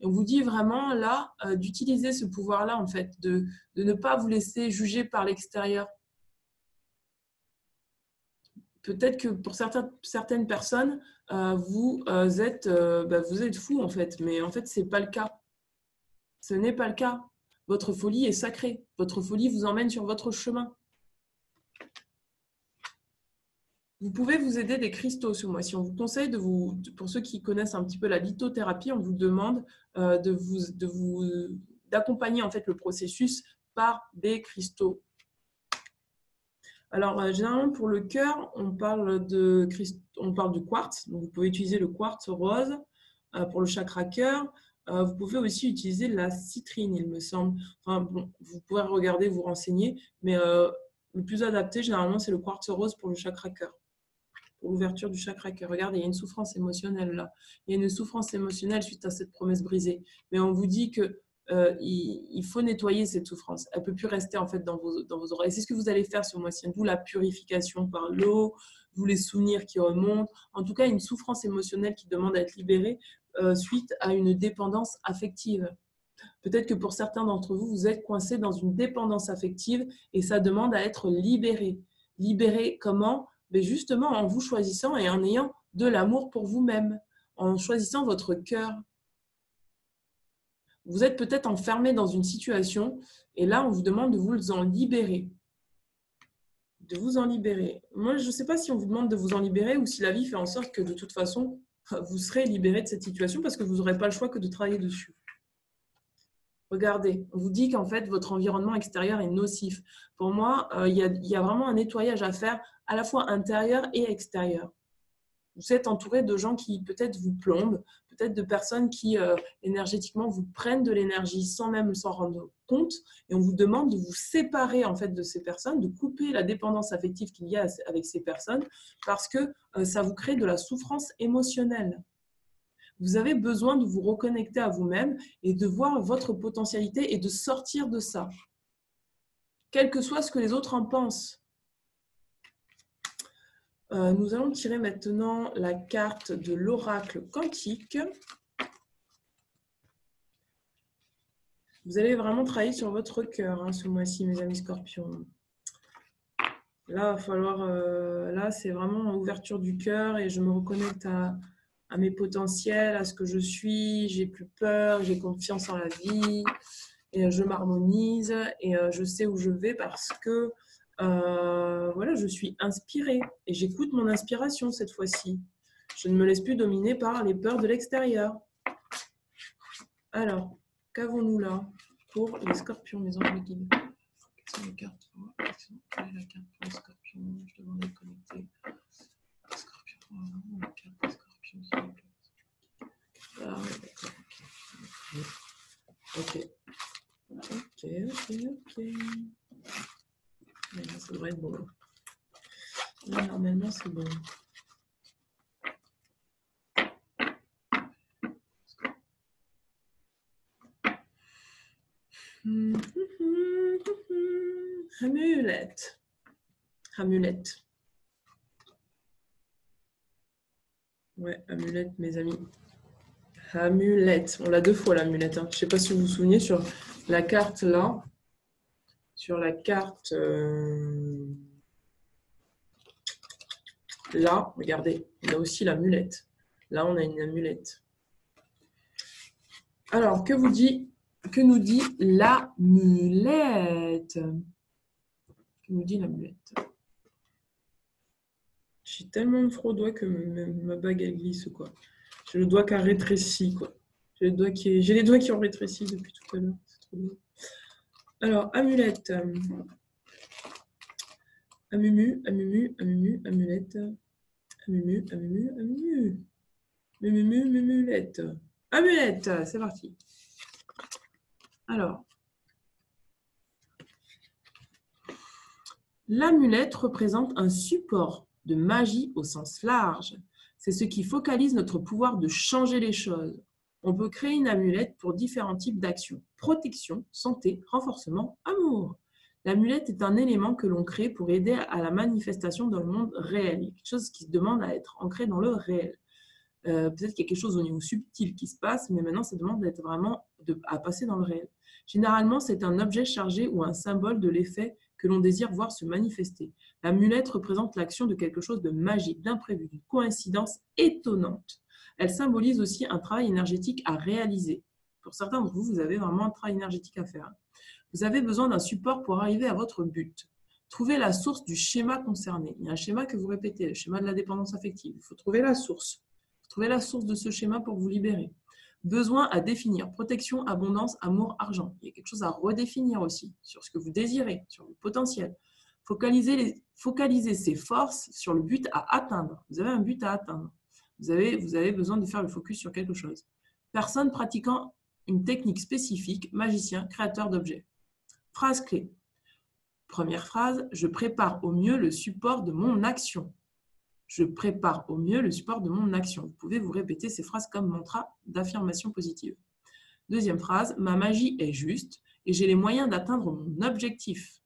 Speaker 1: Et on vous dit vraiment là d'utiliser ce pouvoir-là, en fait, de ne pas vous laisser juger par l'extérieur. Peut-être que pour certaines personnes, vous êtes fou, en fait, mais en fait, ce n'est pas le cas. Ce n'est pas le cas. Votre folie est sacrée. Votre folie vous emmène sur votre chemin. Vous pouvez vous aider des cristaux ce mois-ci. On vous conseille pour ceux qui connaissent un petit peu la lithothérapie, on vous demande d'accompagner en fait le processus par des cristaux. Alors, généralement, pour le cœur, on parle du quartz. Donc, vous pouvez utiliser le quartz rose pour le chakra cœur. Vous pouvez aussi utiliser la citrine, il me semble. Enfin, bon, vous pourrez regarder, vous renseigner, mais le plus adapté, généralement, c'est le quartz rose pour le chakra cœur, pour l'ouverture du chakra cœur. Regardez, il y a une souffrance émotionnelle là. Il y a une souffrance émotionnelle suite à cette promesse brisée. Mais on vous dit que il faut nettoyer cette souffrance. Elle ne peut plus rester en fait dans vos oreilles. C'est ce que vous allez faire ce mois-ci. D'où la purification par l'eau, d'où les souvenirs qui remontent. En tout cas, une souffrance émotionnelle qui demande à être libérée suite à une dépendance affective. Peut-être que pour certains d'entre vous, vous êtes coincés dans une dépendance affective et ça demande à être libéré. Libéré comment? Mais justement en vous choisissant et en ayant de l'amour pour vous-même, en choisissant votre cœur. Vous êtes peut-être enfermé dans une situation et là, on vous demande de vous en libérer. De vous en libérer. Moi, je ne sais pas si on vous demande de vous en libérer ou si la vie fait en sorte que de toute façon, vous serez libéré de cette situation parce que vous n'aurez pas le choix que de travailler dessus. Regardez, on vous dit qu'en fait, votre environnement extérieur est nocif. Pour moi, il y a vraiment un nettoyage à faire à la fois intérieur et extérieur. Vous êtes entouré de gens qui peut-être vous plombent, peut-être de personnes qui énergétiquement vous prennent de l'énergie sans même s'en rendre compte. Et on vous demande de vous séparer en fait de ces personnes, de couper la dépendance affective qu'il y a avec ces personnes parce que ça vous crée de la souffrance émotionnelle. Vous avez besoin de vous reconnecter à vous-même et de voir votre potentialité et de sortir de ça, quel que soit ce que les autres en pensent. Nous allons tirer maintenant la carte de l'oracle quantique. Vous allez vraiment travailler sur votre cœur ce mois-ci, mes amis scorpions. Là, va falloir, là, c'est vraiment ouverture du cœur et je me reconnecte à mes potentiels, à ce que je suis. J'ai plus peur, j'ai confiance en la vie et je m'harmonise et je sais où je vais parce que voilà, je suis inspirée et j'écoute mon inspiration cette fois-ci. Je ne me laisse plus dominer par les peurs de l'extérieur. Alors, qu'avons-nous là pour les scorpions, mes anges guides? Quelles sont les cartes? Quelle est la carte pour les scorpions? Je demande d'être connecté. Scorpion, la carte des scorpions, s'il vous plaît. Ah, d'accord, ok. Ok. Là, ça devrait être bon. Là, normalement, c'est bon. Amulette. Amulette. Ouais, amulette, mes amis. Amulette. On l'a 2 fois, l'amulette. Je ne sais pas si vous vous souvenez, sur la carte là, sur la carte là, regardez, on a aussi l'amulette. Là, on a une amulette. Alors, que nous dit l'amulette? Que nous dit l'amulette? J'ai tellement de froid au doigt que ma bague, elle glisse, quoi. J'ai le doigt qui a rétréci, quoi. J'ai les doigts qui ont rétréci depuis tout à l'heure. C'est trop bien. Alors, amulette. Amumu, amulette. Amulette. Amulette, c'est parti. Alors, l'amulette représente un support de magie au sens large. C'est ce qui focalise notre pouvoir de changer les choses. On peut créer une amulette pour différents types d'actions. Protection, santé, renforcement, amour. L'amulette est un élément que l'on crée pour aider à la manifestation dans le monde réel. Il y a quelque chose qui demande à être ancré dans le réel. Peut-être qu'il y a quelque chose au niveau subtil qui se passe, mais maintenant, ça demande d'être vraiment à passer dans le réel. Généralement, c'est un objet chargé ou un symbole de l'effet que l'on désire voir se manifester. L'amulette représente l'action de quelque chose de magique, d'imprévu, d'une coïncidence étonnante. Elle symbolise aussi un travail énergétique à réaliser. Pour certains d'entre vous, vous avez vraiment un travail énergétique à faire. Vous avez besoin d'un support pour arriver à votre but. Trouvez la source du schéma concerné. Il y a un schéma que vous répétez, le schéma de la dépendance affective. Il faut trouver la source. Trouvez la source de ce schéma pour vous libérer. Besoin à définir. Protection, abondance, amour, argent. Il y a quelque chose à redéfinir aussi sur ce que vous désirez, sur le potentiel. Focaliser ses forces sur le but à atteindre. Vous avez un but à atteindre. Vous avez besoin de faire le focus sur quelque chose. Personne pratiquant une technique spécifique, magicien, créateur d'objets. Phrase clé. Première phrase, je prépare au mieux le support de mon action. Je prépare au mieux le support de mon action. Vous pouvez vous répéter ces phrases comme mantra d'affirmation positive. Deuxième phrase, ma magie est juste et j'ai les moyens d'atteindre mon objectif.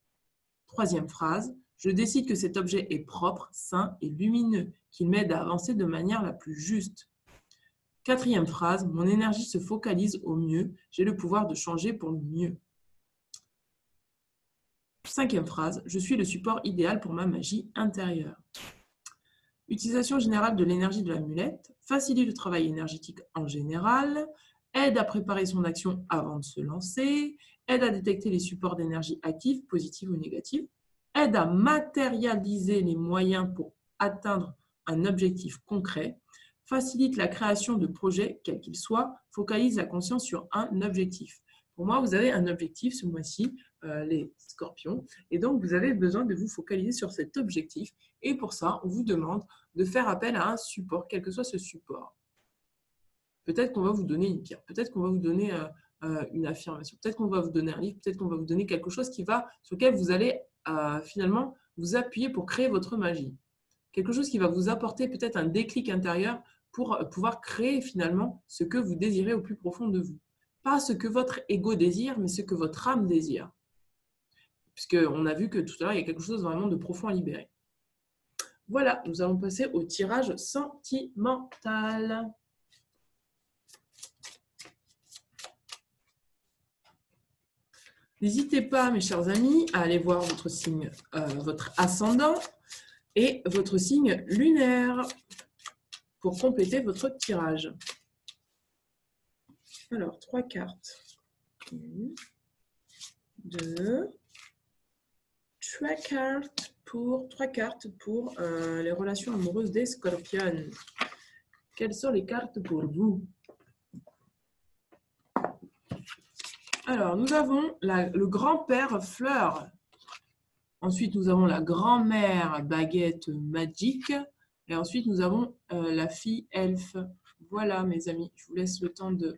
Speaker 1: Troisième phrase, je décide que cet objet est propre, sain et lumineux, qu'il m'aide à avancer de manière la plus juste. Quatrième phrase, mon énergie se focalise au mieux, j'ai le pouvoir de changer pour le mieux. Cinquième phrase, je suis le support idéal pour ma magie intérieure. Utilisation générale de l'énergie de l'amulette, facilite le travail énergétique en général, aide à préparer son action avant de se lancer, aide à détecter les supports d'énergie actifs, positifs ou négatifs, aide à matérialiser les moyens pour atteindre un objectif concret, facilite la création de projets, quels qu'ils soient, focalise la conscience sur un objectif. Pour moi, vous avez un objectif ce mois-ci, les scorpions, et donc vous avez besoin de vous focaliser sur cet objectif. Et pour ça, on vous demande de faire appel à un support, quel que soit ce support. Peut-être qu'on va vous donner une pierre, peut-être qu'on va vous donner une affirmation, peut-être qu'on va vous donner un livre, peut-être qu'on va vous donner quelque chose sur lequel vous allez finalement vous appuyer pour créer votre magie. Quelque chose qui va vous apporter peut-être un déclic intérieur pour pouvoir créer finalement ce que vous désirez au plus profond de vous. Pas ce que votre ego désire, mais ce que votre âme désire. Puisqu'on a vu que tout à l'heure, il y a quelque chose vraiment de profond à libérer. Voilà, nous allons passer au tirage sentimental. N'hésitez pas, mes chers amis, à aller voir votre signe, votre ascendant et votre signe lunaire pour compléter votre tirage. Alors, 3 cartes. 1, 2, 3 cartes pour les relations amoureuses des scorpions. Quelles sont les cartes pour vous? Alors, nous avons le grand-père fleur. Ensuite, nous avons la grand-mère baguette magique. Et ensuite, nous avons la fille elfe. Voilà, mes amis. Je vous laisse le temps de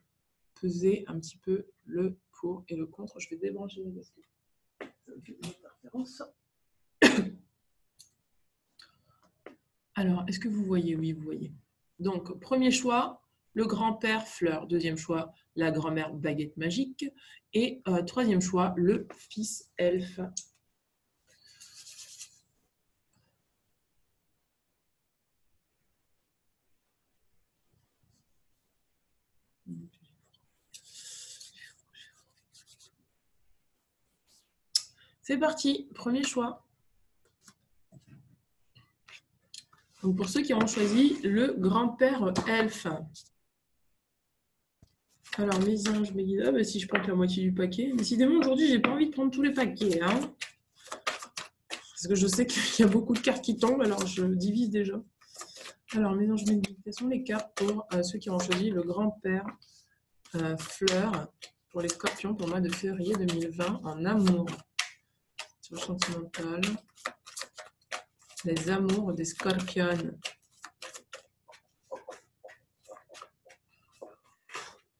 Speaker 1: peser un petit peu le pour et le contre. Je vais débrancher parce que ça me fait une interférence. Alors, est-ce que vous voyez? Oui, vous voyez. Donc, premier choix, le grand-père fleur. Deuxième choix, la grand-mère baguette magique. Et troisième choix, le fils elfe. C'est parti, premier choix. Donc pour ceux qui ont choisi le grand-père elfe. Alors mes anges, mes guides, bah, si je prends que la moitié du paquet. Décidément aujourd'hui, j'ai pas envie de prendre tous les paquets. Hein, parce que je sais qu'il y a beaucoup de cartes qui tombent, alors je divise déjà. Alors mes anges, mes guides, quelles sont les cartes pour ceux qui ont choisi le grand-père fleur pour les scorpions pour le mois de février 2020 en amour? Sur le sentimental. Les amours des scorpions.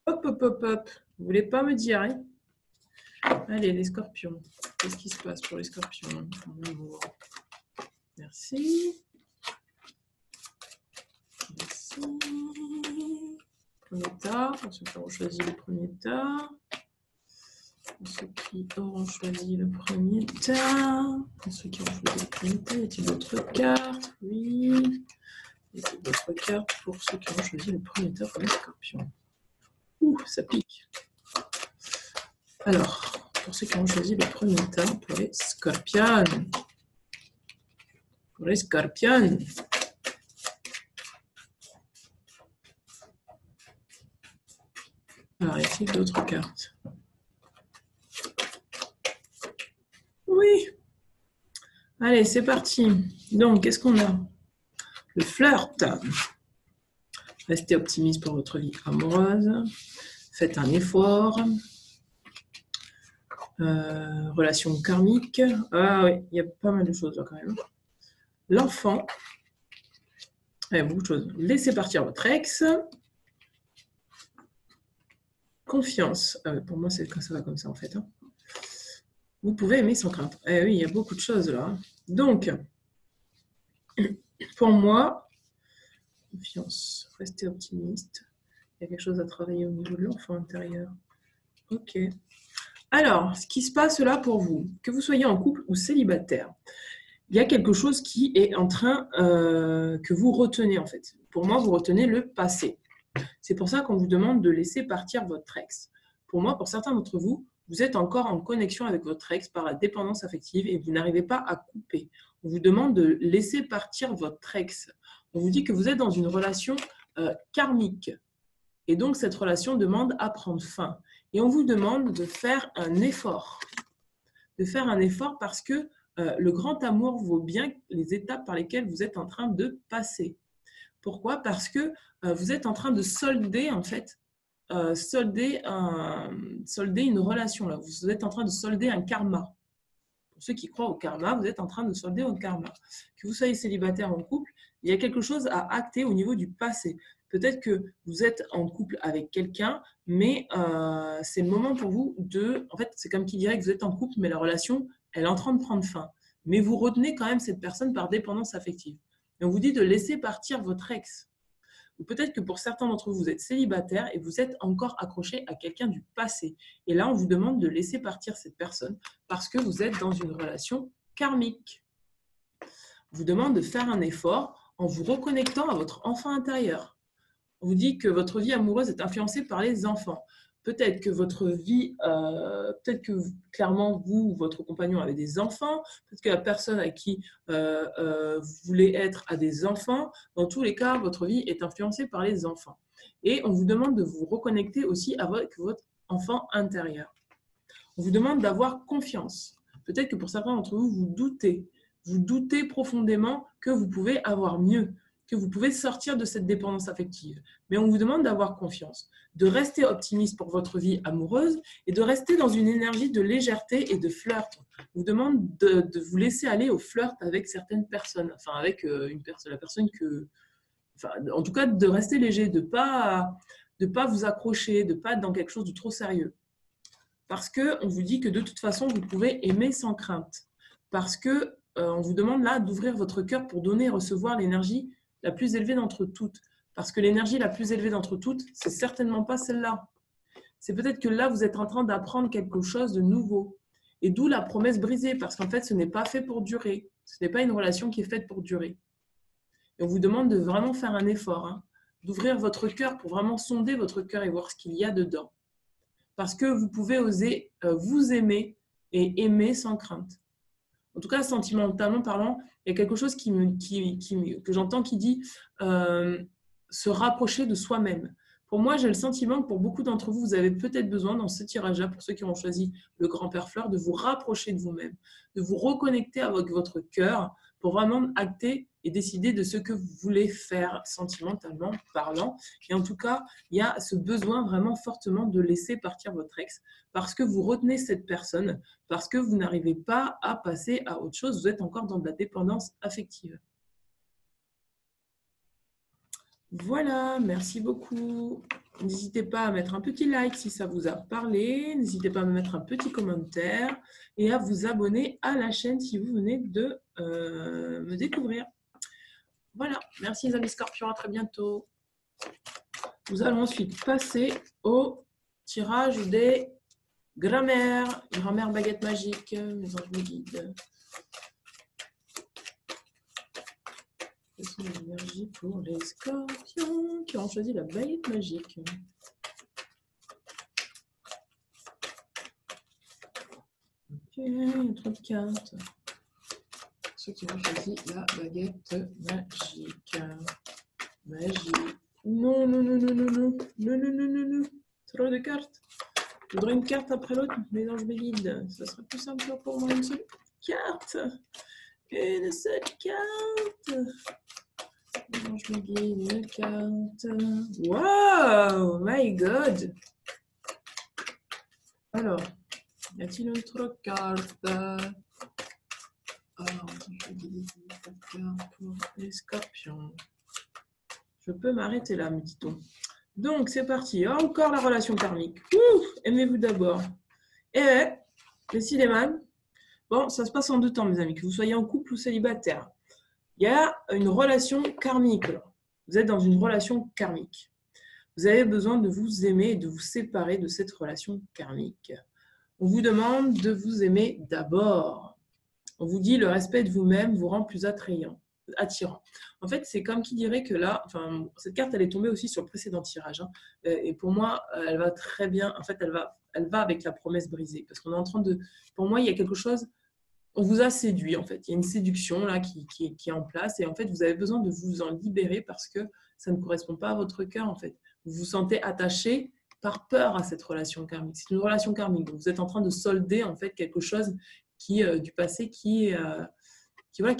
Speaker 1: Hop, hop, hop, hop. Vous voulez pas me dire, hein? Allez, les scorpions. Qu'est-ce qui se passe pour les scorpions en amour? Merci. Merci. Premier tas, pour ceux qui auront choisi le premier tas. Pour ceux qui auront choisi le premier tas. Pour ceux qui auront choisi le premier tas, y a-t-il d'autres cartes? Oui. Y a-t-il d'autres cartes pour ceux qui auront choisi le premier tas pour les scorpions? Ouh, ça pique. Alors, pour ceux qui ont choisi le premier tas pour les scorpions. Pour les scorpions. Alors, y a-t-il d'autres cartes? Oui. Allez, c'est parti. Donc, qu'est-ce qu'on a? Le flirt. Restez optimiste pour votre vie amoureuse. Faites un effort. Relation karmique. Ah oui, il y a pas mal de choses là quand même. L'enfant. Il y a beaucoup de choses. Laissez partir votre ex. Confiance. Pour moi, ça va comme ça en fait. Hein. Vous pouvez aimer sans crainte. Eh oui, il y a beaucoup de choses là. Donc, pour moi, confiance. Restez optimiste. Il y a quelque chose à travailler au niveau de l'enfant intérieur. Ok. Alors, ce qui se passe là pour vous, que vous soyez en couple ou célibataire, il y a quelque chose qui est en train que vous retenez en fait. Pour moi, vous retenez le passé. C'est pour ça qu'on vous demande de laisser partir votre ex. Pour moi, pour certains d'entre vous, vous êtes encore en connexion avec votre ex par la dépendance affective et vous n'arrivez pas à couper. On vous demande de laisser partir votre ex. On vous dit que vous êtes dans une relation karmique. Et donc, cette relation demande à prendre fin. Et on vous demande de faire un effort. De faire un effort parce que le grand amour vaut bien les étapes par lesquelles vous êtes en train de passer. Pourquoi? Parce que vous êtes en train de solder, en fait, solder une relation. Là. Vous êtes en train de solder un karma. Pour ceux qui croient au karma, vous êtes en train de solder un karma. Que vous soyez célibataire ou en couple, il y a quelque chose à acter au niveau du passé. Peut-être que vous êtes en couple avec quelqu'un, mais c'est le moment pour vous de... En fait, c'est comme qui dirait que vous êtes en couple, mais la relation, elle est en train de prendre fin. Mais vous retenez quand même cette personne par dépendance affective. Et on vous dit de laisser partir votre ex. Ou peut-être que pour certains d'entre vous, vous êtes célibataire et vous êtes encore accroché à quelqu'un du passé. Et là, on vous demande de laisser partir cette personne parce que vous êtes dans une relation karmique. On vous demande de faire un effort en vous reconnectant à votre enfant intérieur. On vous dit que votre vie amoureuse est influencée par les enfants. Peut-être que votre vie, peut-être que clairement vous ou votre compagnon avez des enfants, peut-être que la personne à qui vous voulez être a des enfants. Dans tous les cas, votre vie est influencée par les enfants. Et on vous demande de vous reconnecter aussi avec votre enfant intérieur. On vous demande d'avoir confiance. Peut-être que pour certains d'entre vous, vous doutez profondément que vous pouvez avoir mieux, que vous pouvez sortir de cette dépendance affective. Mais on vous demande d'avoir confiance, de rester optimiste pour votre vie amoureuse et de rester dans une énergie de légèreté et de flirt. On vous demande de vous laisser aller au flirt avec certaines personnes, enfin avec la personne que... Enfin, en tout cas, de rester léger, de pas vous accrocher, de ne pas être dans quelque chose de trop sérieux. Parce qu'on vous dit que de toute façon, vous pouvez aimer sans crainte. Parce que on vous demande là d'ouvrir votre cœur pour donner et recevoir l'énergie la plus élevée d'entre toutes. Parce que l'énergie la plus élevée d'entre toutes, c'est certainement pas celle-là. C'est peut-être que là, vous êtes en train d'apprendre quelque chose de nouveau. Et d'où la promesse brisée, parce qu'en fait, ce n'est pas fait pour durer. Ce n'est pas une relation qui est faite pour durer. Et on vous demande de vraiment faire un effort, hein, d'ouvrir votre cœur pour vraiment sonder votre cœur et voir ce qu'il y a dedans. Parce que vous pouvez oser vous aimer et aimer sans crainte. En tout cas, sentimentalement parlant, il y a quelque chose que j'entends qui dit se rapprocher de soi-même. Pour moi, j'ai le sentiment que pour beaucoup d'entre vous, vous avez peut-être besoin dans ce tirage-là, pour ceux qui ont choisi le grand-père Fleur, de vous rapprocher de vous-même, de vous reconnecter avec votre cœur pour vraiment acter et décider de ce que vous voulez faire sentimentalement parlant. Et en tout cas, il y a ce besoin vraiment fortement de laisser partir votre ex parce que vous retenez cette personne, parce que vous n'arrivez pas à passer à autre chose, vous êtes encore dans de la dépendance affective. Voilà, merci beaucoup. N'hésitez pas à mettre un petit like si ça vous a parlé. N'hésitez pas à me mettre un petit commentaire et à vous abonner à la chaîne si vous venez de me découvrir. Voilà, merci les amis scorpions, à très bientôt. Nous allons ensuite passer au tirage des grammaires. Grammaire baguette magique, mes anges me guident. Quelles sont les énergies pour les scorpions qui ont choisi la baguette magique? Ok, il y a trop de cartes. Ceux qui ont choisi la baguette magique. Magie. Non, non, non, non, non, non, non, non, non, non, non. Trop de cartes. Je voudrais une carte après l'autre, mais non, je me guide. Ça serait plus simple pour moi. Une seule carte. Une seule carte. Non, je me guide. Une carte. Wow, my God. Alors, y a-t-il une autre carte? Alors, je guide cette carte pour les scorpions. Je peux m'arrêter là, me dit-on. Donc, c'est parti. Encore la relation karmique. Aimez-vous d'abord. Et décidément, bon, ça se passe en 2 temps, mes amis, que vous soyez en couple ou célibataire. Il y a une relation karmique. Vous êtes dans une relation karmique. Vous avez besoin de vous aimer et de vous séparer de cette relation karmique. On vous demande de vous aimer d'abord. On vous dit le respect de vous-même vous rend plus attirant. En fait, c'est comme qui dirait que là, enfin, cette carte, elle est tombée aussi sur le précédent tirage. Hein, et pour moi, elle va très bien. En fait, elle va avec la promesse brisée. Parce qu'on est en train de... Pour moi, il y a quelque chose... On vous a séduit, en fait. Il y a une séduction là qui est en place. Et en fait, vous avez besoin de vous en libérer parce que ça ne correspond pas à votre cœur, en fait. Vous vous sentez attaché par peur à cette relation karmique. C'est une relation karmique. Donc, vous êtes en train de solder, en fait, quelque chose du passé qui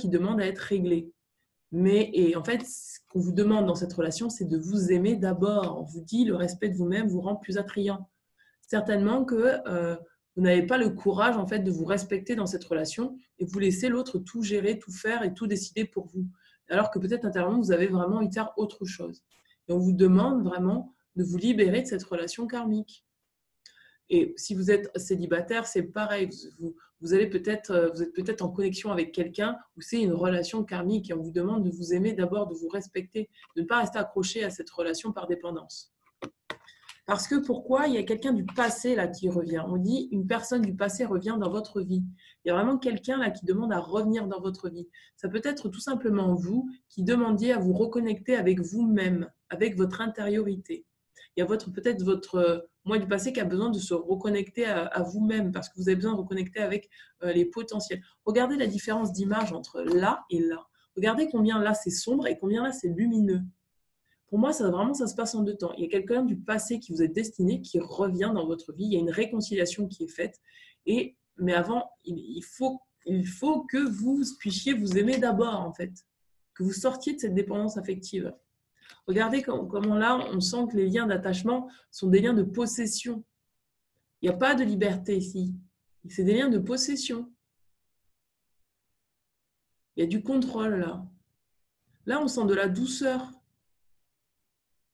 Speaker 1: demande à être réglé. Et en fait, ce qu'on vous demande dans cette relation, c'est de vous aimer d'abord. On vous dit le respect de vous-même vous rend plus attrayant. Certainement que vous n'avez pas le courage en fait, de vous respecter dans cette relation et vous laissez l'autre tout gérer, tout faire et tout décider pour vous. Alors que peut-être intérieurement, vous avez vraiment envie de faire autre chose. Et on vous demande vraiment de vous libérer de cette relation karmique. Et si vous êtes célibataire, c'est pareil. Vous êtes peut-être en connexion avec quelqu'un où c'est une relation karmique et on vous demande de vous aimer d'abord, de vous respecter, de ne pas rester accroché à cette relation par dépendance. Parce que pourquoi? Il y a quelqu'un du passé là qui revient. On dit une personne du passé revient dans votre vie. Il y a vraiment quelqu'un là qui demande à revenir dans votre vie. Ça peut être tout simplement vous qui demandiez à vous reconnecter avec vous-même, avec votre intériorité. Il y a peut-être votre moi du passé qui a besoin de se reconnecter à vous-même parce que vous avez besoin de reconnecter avec les potentiels. Regardez la différence d'image entre là et là. Regardez combien là c'est sombre et combien là c'est lumineux. Pour moi, ça se passe en deux temps. Il y a quelqu'un du passé qui vous est destiné, qui revient dans votre vie. Il y a une réconciliation qui est faite. Mais avant, il faut que vous puissiez vous aimer d'abord, en fait. Que vous sortiez de cette dépendance affective. Regardez comment là, on sent que les liens d'attachement sont des liens de possession. Il n'y a pas de liberté ici. C'est des liens de possession. Il y a du contrôle là. Là, on sent de la douceur.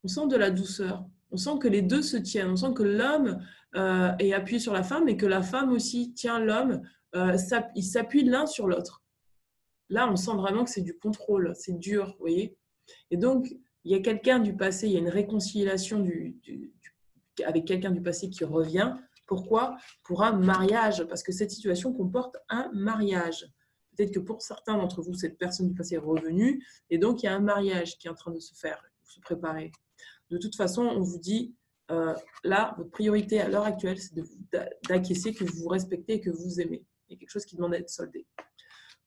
Speaker 1: On sent de la douceur. On sent que les deux se tiennent. On sent que l'homme est appuyé sur la femme et que la femme aussi tient l'homme. Ils s'appuient l'un sur l'autre. Là, on sent vraiment que c'est du contrôle. C'est dur, vous voyez. Et donc, il y a quelqu'un du passé, il y a une réconciliation avec quelqu'un du passé qui revient. Pourquoi? Pour un mariage. Parce que cette situation comporte un mariage. Peut-être que pour certains d'entre vous, cette personne du passé est revenue. Et donc, il y a un mariage qui est en train de se faire, se préparer. De toute façon, on vous dit, là, votre priorité à l'heure actuelle, c'est d'acquiescer que vous vous respectez et que vous aimez. Il y a quelque chose qui demande à être soldé.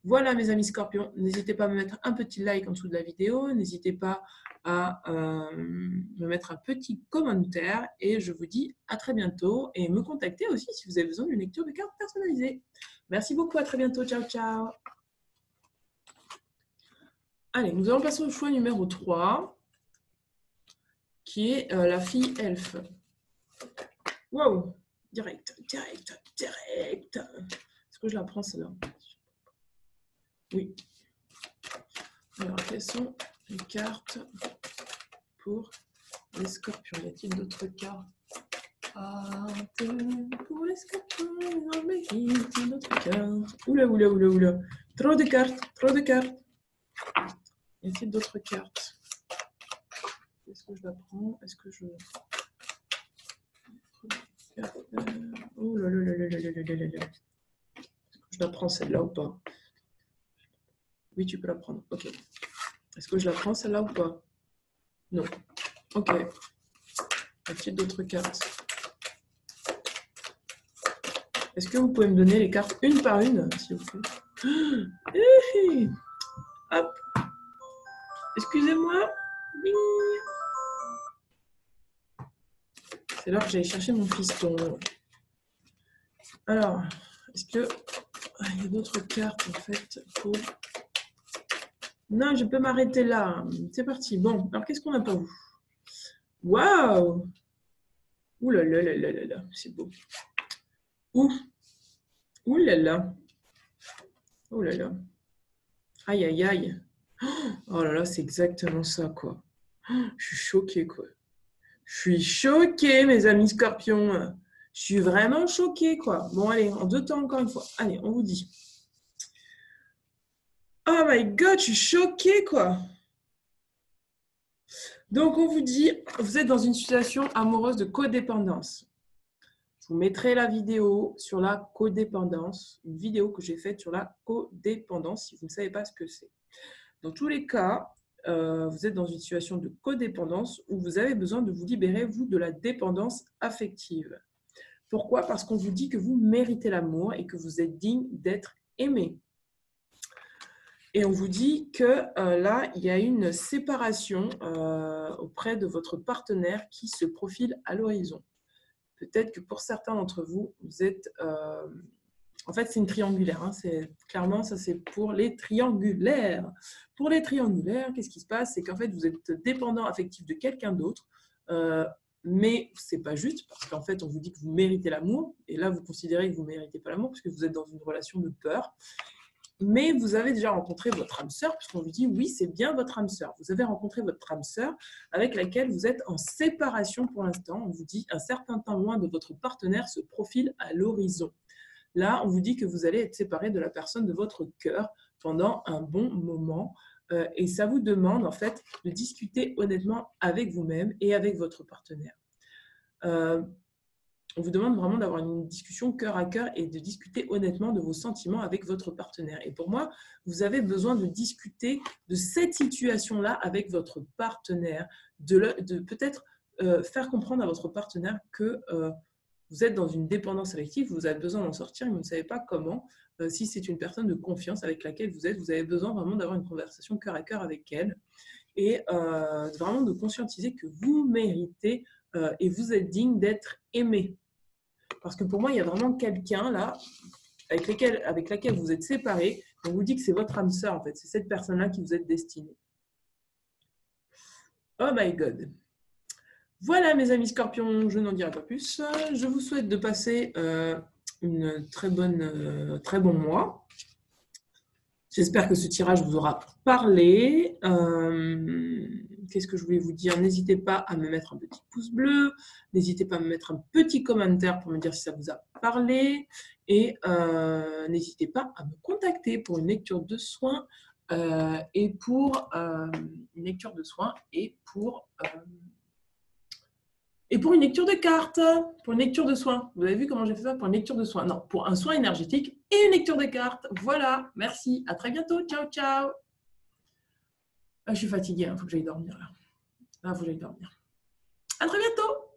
Speaker 1: Voilà, mes amis scorpions. N'hésitez pas à me mettre un petit like en dessous de la vidéo. N'hésitez pas à me mettre un petit commentaire. Et je vous dis à très bientôt. Et me contacter aussi si vous avez besoin d'une lecture de cartes personnalisée. Merci beaucoup. À très bientôt. Ciao, ciao. Allez, nous allons passer au choix numéro 3. Qui est la fille elfe. Wow, direct. Est-ce que je la prends celle-là? Oui. Alors, quelles sont les cartes pour les scorpions? Y a-t-il d'autres cartes pour les scorpions? Y a-t-il d'autres cartes? Oula. Trop de cartes. Y a-t-il d'autres cartes? Est-ce que je la prends? Est-ce que je... Oh là. Est-ce que je la prends celle-là ou pas? Oui, tu peux la prendre. Ok. Est-ce que je la prends celle-là ou pas? Non. Ok. Y a-t-il d'autres cartes? Est-ce que vous pouvez me donner les cartes une par une, s'il vous plaît? Hop. Excusez-moi. C'est l'heure que j'allais chercher mon fiston. Alors, est-ce que il y a d'autres cartes en fait pour... Non, je peux m'arrêter là. C'est parti. Bon, alors qu'est-ce qu'on a pour vous? Waouh! Ouh là, c'est beau. Ouh là là. Oh là là. Aïe. Oh là là, c'est exactement ça, quoi. Je suis choquée, quoi. Je suis choquée, mes amis scorpions. Je suis vraiment choquée, quoi. Bon, allez, en deux temps, encore une fois. Allez, on vous dit. Oh my God, je suis choquée, quoi. Donc, on vous dit, vous êtes dans une situation amoureuse de codépendance. Je vous mettrai la vidéo sur la codépendance, une vidéo que j'ai faite sur la codépendance, si vous ne savez pas ce que c'est. Dans tous les cas, vous êtes dans une situation de codépendance où vous avez besoin de vous libérer, vous, de la dépendance affective. Pourquoi? Parce qu'on vous dit que vous méritez l'amour et que vous êtes digne d'être aimé. Et on vous dit que là, il y a une séparation auprès de votre partenaire qui se profile à l'horizon. Peut-être que pour certains d'entre vous, vous êtes... En fait, c'est une triangulaire. Hein. Clairement, ça, c'est pour les triangulaires. Pour les triangulaires, qu'est-ce qui se passe? C'est qu'en fait, vous êtes dépendant affectif de quelqu'un d'autre, mais ce n'est pas juste parce qu'en fait, on vous dit que vous méritez l'amour. Et là, vous considérez que vous ne méritez pas l'amour parce que vous êtes dans une relation de peur. Mais vous avez déjà rencontré votre âme sœur, puisqu'on vous dit oui, c'est bien votre âme sœur. Vous avez rencontré votre âme sœur avec laquelle vous êtes en séparation pour l'instant. On vous dit un certain temps loin de votre partenaire se profile à l'horizon. Là, on vous dit que vous allez être séparé de la personne de votre cœur pendant un bon moment. Et ça vous demande en fait de discuter honnêtement avec vous-même et avec votre partenaire. on vous demande vraiment d'avoir une discussion cœur à cœur et de discuter honnêtement de vos sentiments avec votre partenaire. Et pour moi, vous avez besoin de discuter de cette situation-là avec votre partenaire, de peut-être faire comprendre à votre partenaire que vous êtes dans une dépendance affective, vous avez besoin d'en sortir, mais vous ne savez pas comment. Si c'est une personne de confiance avec laquelle vous êtes, vous avez besoin vraiment d'avoir une conversation cœur à cœur avec elle et vraiment de conscientiser que vous méritez et vous êtes digne d'être aimé. Parce que pour moi, il y a vraiment quelqu'un là avec laquelle vous êtes séparés. On vous dit que c'est votre âme sœur en fait. C'est cette personne-là qui vous êtes destinée. Oh my God. Voilà mes amis scorpions, je n'en dirai pas plus. Je vous souhaite de passer une très bon mois. J'espère que ce tirage vous aura parlé. Qu'est-ce que je voulais vous dire? N'hésitez pas à me mettre un petit pouce bleu. N'hésitez pas à me mettre un petit commentaire pour me dire si ça vous a parlé. Et n'hésitez pas à me contacter pour une lecture de soins et pour une lecture de soins et pour une lecture de cartes, pour une lecture de soins. Vous avez vu comment j'ai fait ça? Pour une lecture de soins. Non, pour un soin énergétique et une lecture de cartes. Voilà, merci. À très bientôt. Ciao, ciao. Je suis fatiguée, il faut que j'aille dormir là. Là, il faut que j'aille dormir. À très bientôt.